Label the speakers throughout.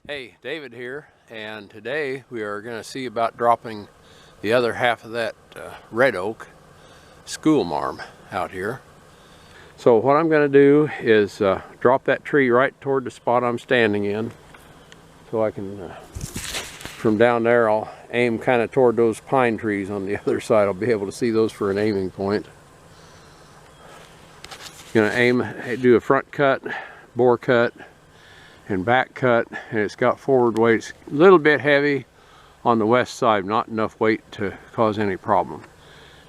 Speaker 1: Hey, David here, and today we are going to see about dropping the other half of that red oak school marm out here. So what I'm going to do is drop that tree right toward the spot I'm standing in, so I can, from down there, I'll aim kind of toward those pine trees on the other side. I'll be able to see those for an aiming point. Going to aim, do a front cut, bore cut, and back cut, and it's got forward weight. It's a little bit heavy on the west side, not enough weight to cause any problem.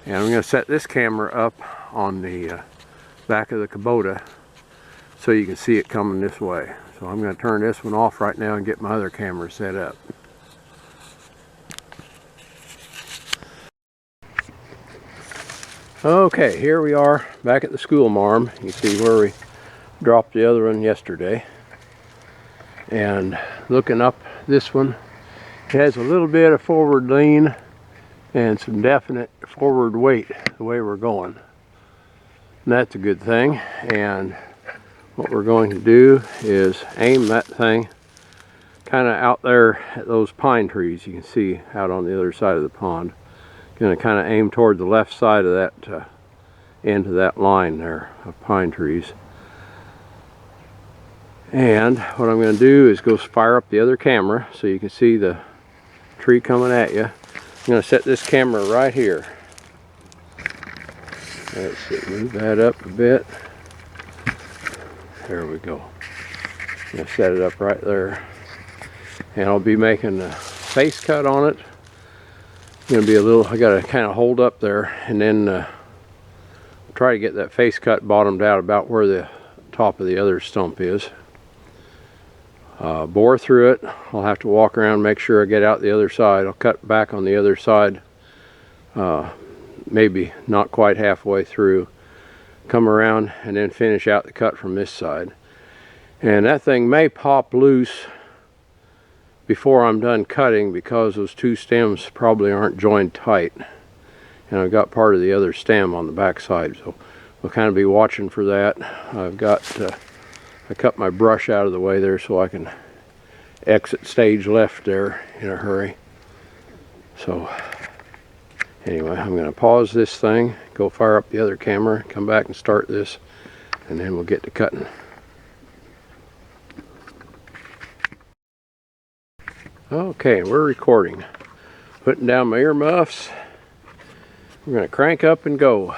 Speaker 1: And I'm going to set this camera up on the back of the Kubota so you can see it coming this way. So I'm going to turn this one off right now and get my other camera set up. Okay, here we are back at the school marm. You can see where we dropped the other one yesterday. And looking up this one, it has a little bit of forward lean and some definite forward weight the way we're going. And that's a good thing. And what we're going to do is aim that thing kind of out there at those pine trees you can see out on the other side of the pond. Going to kind of aim toward the left side of that end of that line there of pine trees. And what I'm going to do is go fire up the other camera so you can see the tree coming at you. I'm going to set this camera right here. Let's see, move that up a bit. There we go. I'm going to set it up right there. And I'll be making a face cut on it. Going to be a little, I got to kind of hold up there and then try to get that face cut bottomed out about where the top of the other stump is. Bore through it. I'll have to walk around, make sure I get out the other side. I'll cut back on the other side, maybe not quite halfway through, come around and then finish out the cut from this side. And that thing may pop loose before I'm done cutting because those two stems probably aren't joined tight. And I've got part of the other stem on the back side, so we'll kind of be watching for that. I've got I cut my brush out of the way there so I can exit stage left there in a hurry. So anyway, I'm going to pause this thing, go fire up the other camera, come back and start this, and then we'll get to cutting. Okay, we're recording. Putting down my earmuffs. We're going to crank up and go.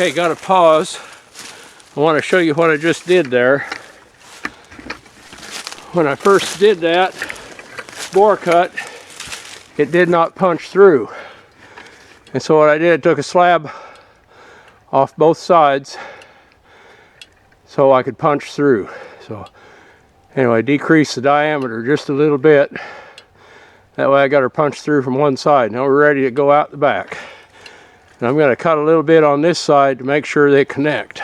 Speaker 1: Okay, got to pause. I want to show you what I just did there. When I first did that bore cut, it did not punch through. And so what I did, I took a slab off both sides so I could punch through. So anyway, decrease the diameter just a little bit. That way I got her punched through from one side. Now we're ready to go out the back. And I'm going to cut a little bit on this side to make sure they connect.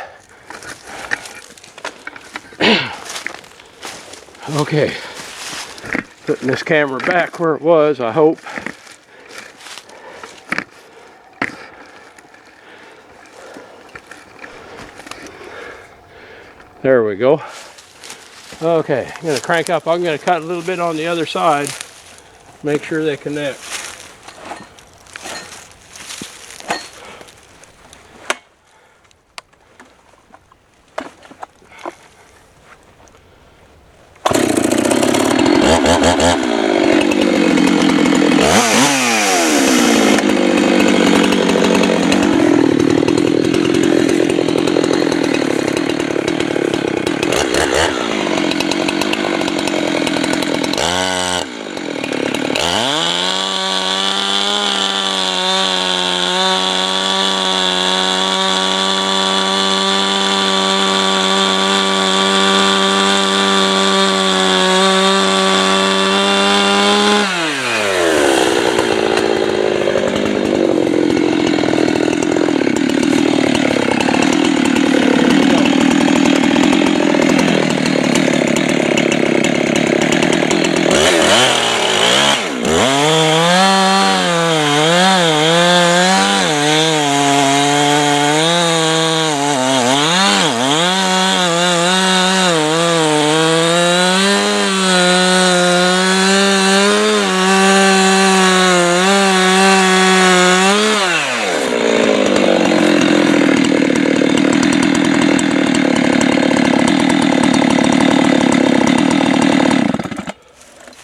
Speaker 1: Okay, putting this camera back where it was, I hope. There we go. Okay, I'm going to crank up. I'm going to cut a little bit on the other side, make sure they connect.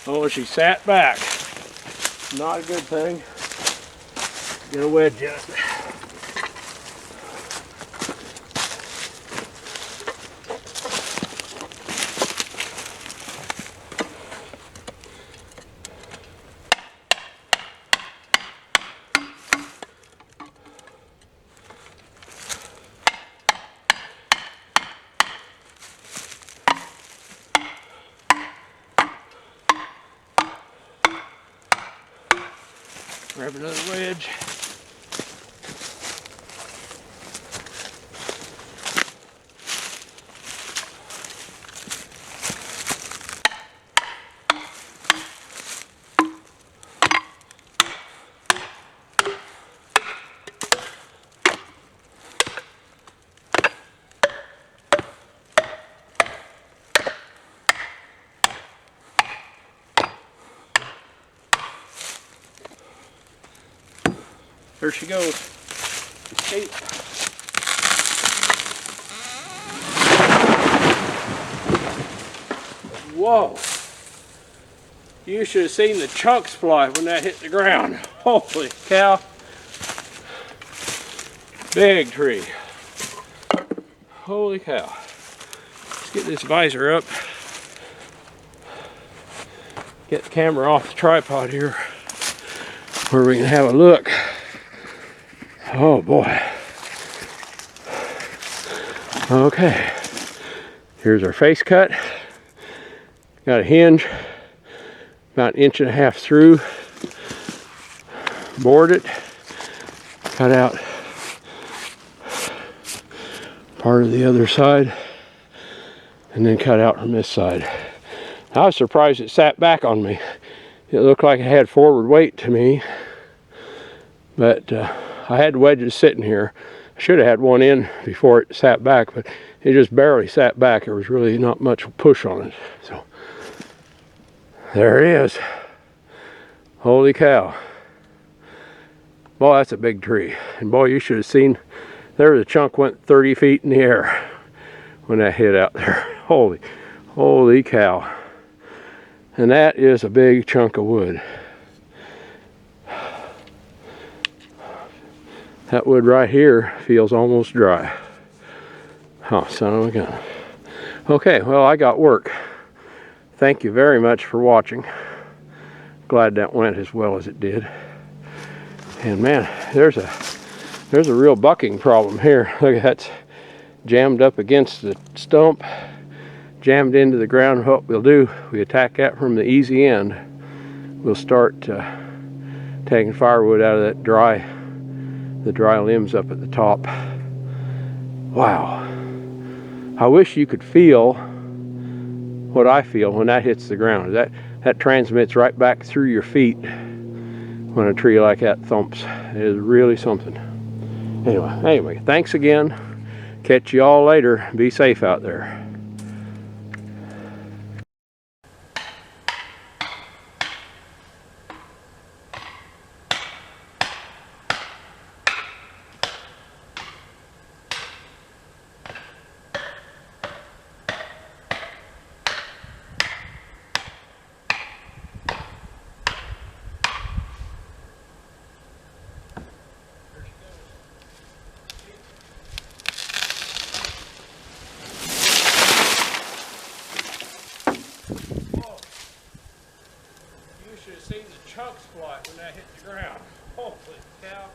Speaker 1: Oh, she sat back. Not a good thing. Get a wedge in it. Grab another wedge. There she goes. Escape. Whoa. You should have seen the chunks fly when that hit the ground. Holy cow. Big tree. Holy cow. Let's get this visor up. Get the camera off the tripod here where we can have a look. Oh boy. Okay. Here's our face cut. Got a hinge about 1.5 inches through. Bored it. Cut out part of the other side. And then cut out from this side. I was surprised it sat back on me. It looked like it had forward weight to me. But I had wedges sitting here. I should have had one in before it sat back, but it just barely sat back. There was really not much push on it. So there it is. Holy cow. Boy, that's a big tree. And boy, you should have seen, there the chunk went 30 feet in the air when that hit out there. Holy cow. And that is a big chunk of wood. That wood right here feels almost dry. Oh, son of a gun. Okay, well, I got work. Thank you very much for watching. Glad that went as well as it did. And man, there's a real bucking problem here. Look, that's jammed up against the stump, jammed into the ground. What we'll do, we attack that from the easy end. We'll start taking firewood out of that the dry limbs up at the top. Wow. I wish you could feel what I feel when that hits the ground. That transmits right back through your feet when a tree like that thumps. It is really something. Anyway, thanks again. Catch you all later. Be safe out there. You should have seen the chunks fly when that hit the ground. Holy cow.